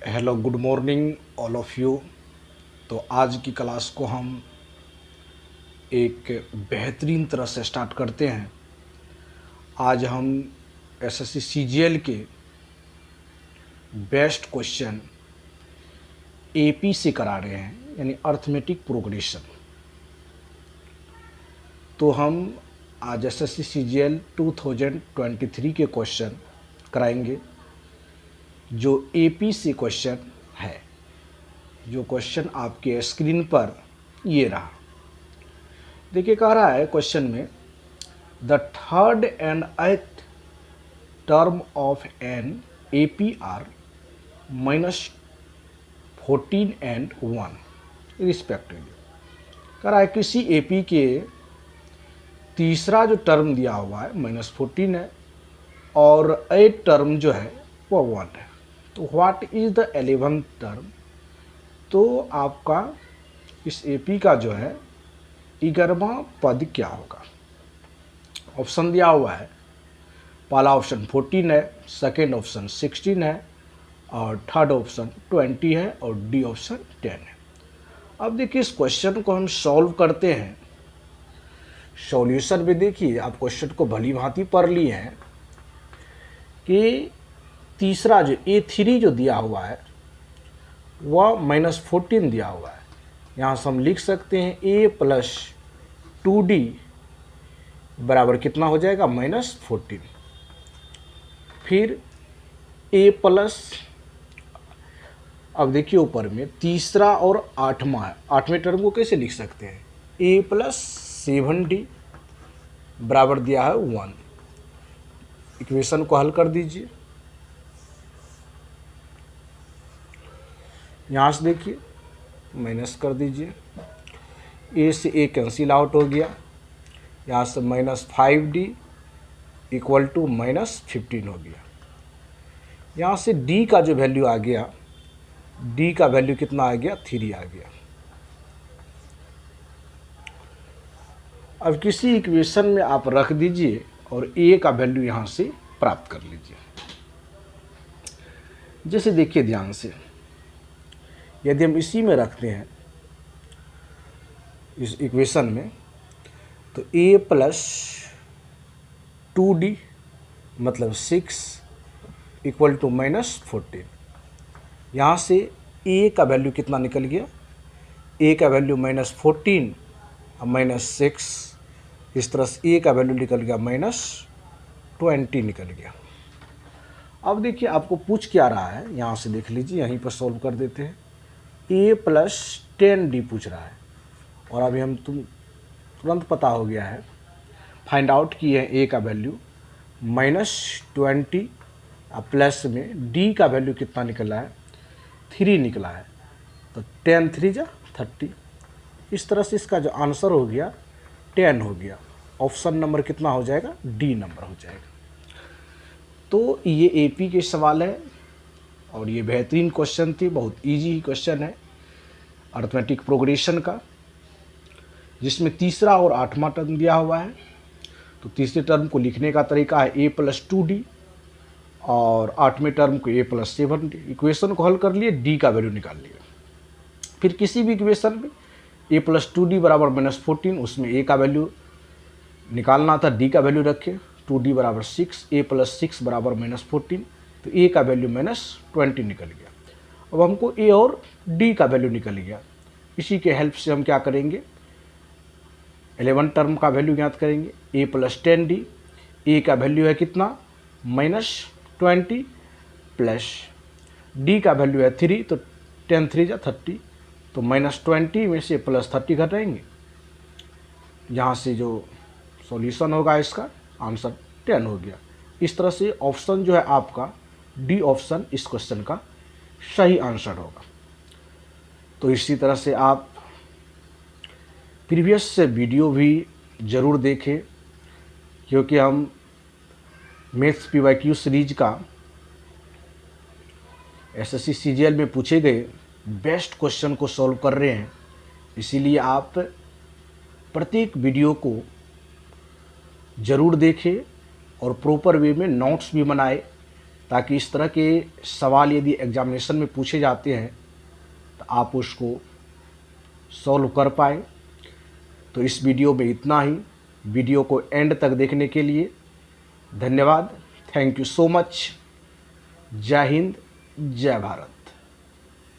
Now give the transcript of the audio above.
Hello, good morning all of you. तो आज की क्लास को हम एक बेहतरीन तरह से स्टार्ट करते हैं। आज हम एसएससी सीजीएल के बेस्ट क्वेश्चन एपी से करा रहे हैं, यानी अर्थमेटिक प्रोग्रेशन। तो हम आज एसएससी सीजीएल 2023 के क्वेश्चन कराएंगे, जो एपी से क्वेश्चन है। जो क्वेश्चन आपके स्क्रीन पर ये रहा। देखिए, कह रहा है क्वेश्चन में, the third and eighth term of an AP are -14 and 1 respectively. कह रहा है किसी एपी के तीसरा जो टर्म दिया हुआ है -14 है और एथ टर्म जो है वो 1 है। तो what is the 11th term. तो आपका इस एपी का जो है 11वां पद क्या होगा। ऑप्शन दिया हुआ है। पहला ऑप्शन 14 है, सेकेंड ऑप्शन 16 है और थर्ड ऑप्शन 20 है और डी ऑप्शन 10 है। अब देखिए, इस क्वेश्चन को हम सॉल्व करते हैं। सॉल्यूशन में देखिए, आप क्वेश्चन को भली भांति पढ़ लिए हैं कि तीसरा जो A3 जो दिया हुआ है वह -14 दिया हुआ है। यहाँ से हम लिख सकते हैं A + 2D बराबर कितना हो जाएगा, -14। फिर A+, अब देखिए ऊपर में तीसरा और आठवां है। आठवें टर्म को कैसे लिख सकते हैं, A + 7D बराबर दिया है 1। इक्वेशन को हल कर दीजिए। यहाँ से देखिए माइनस कर दीजिए, A से A कैंसिल आउट हो गया। यहाँ से -5D = -15 हो गया। यहाँ से D का जो वैल्यू आ गया, D का वैल्यू कितना आ गया, 3 आ गया। अब किसी इक्वेशन में आप रख दीजिए और A का वैल्यू यहाँ से प्राप्त कर लीजिए। जैसे देखिए ध्यान से, यदि हम इसी में रखते हैं इस इक्वेशन में, तो A + 2D मतलब 6 = -14। यहाँ से A का वैल्यू कितना निकल गया, A का वैल्यू -14 और -6, इस तरह से A का वैल्यू निकल गया -20 निकल गया। अब देखिए आपको पूछ क्या रहा है, यहाँ से देख लीजिए, यहीं पर सॉल्व कर देते हैं। A + 10D पूछ रहा है और अभी हम तुरंत पता हो गया है, फाइंड आउट किए हैं A का वैल्यू -20 और प्लस में D का वैल्यू कितना निकला है, 3 निकला है। तो 10 3 जा 30। इस तरह से इसका जो आंसर हो गया 10 हो गया। ऑप्शन नंबर कितना हो जाएगा, डी नंबर हो जाएगा। तो ये एपी के सवाल है और ये बेहतरीन क्वेश्चन थी, बहुत इजी क्वेश्चन है अर्थमेटिक प्रोग्रेशन का, जिसमें तीसरा और आठवां टर्म दिया हुआ है। तो तीसरे टर्म को लिखने का तरीका है A + 2D और आठवें टर्म को A + 7D। इक्वेशन को हल कर लिए, D का वैल्यू निकाल लिया। फिर किसी भी इक्वेशन में A + 2D बराबर -14, उसमें A का वैल्यू निकालना था, D का वैल्यू रखे, 2D बराबर 6, A + 6 बराबर -14, तो A का वैल्यू -20 निकल गया। अब हमको A और D का वैल्यू निकल गया। इसी के हेल्प से हम क्या करेंगे, 11 टर्म का वैल्यू ज्ञात करेंगे। A + 10D, A का वैल्यू है कितना, -20 प्लस D का वैल्यू है 3, तो 10 3 जा 30, तो -20 में से +30 घटाएंगे। यहाँ से जो सॉल्यूशन होगा इसका आंसर 10 हो गया। इस तरह से ऑप्शन जो है आपका डी ऑप्शन इस क्वेश्चन का सही आंसर होगा। तो इसी तरह से आप प्रीवियस से वीडियो भी ज़रूर देखें, क्योंकि हम मैथ्स PYQ सीरीज का एसएससी सीजीएल में पूछे गए बेस्ट क्वेश्चन को सॉल्व कर रहे हैं। इसीलिए आप प्रत्येक वीडियो को ज़रूर देखें और प्रॉपर वे में नोट्स भी बनाए, ताकि इस तरह के सवाल यदि एग्जामिनेशन में पूछे जाते हैं तो आप उसको सॉल्व कर पाए। तो इस वीडियो में इतना ही। वीडियो को एंड तक देखने के लिए धन्यवाद। Thank you so much. जय हिंद, जय भारत।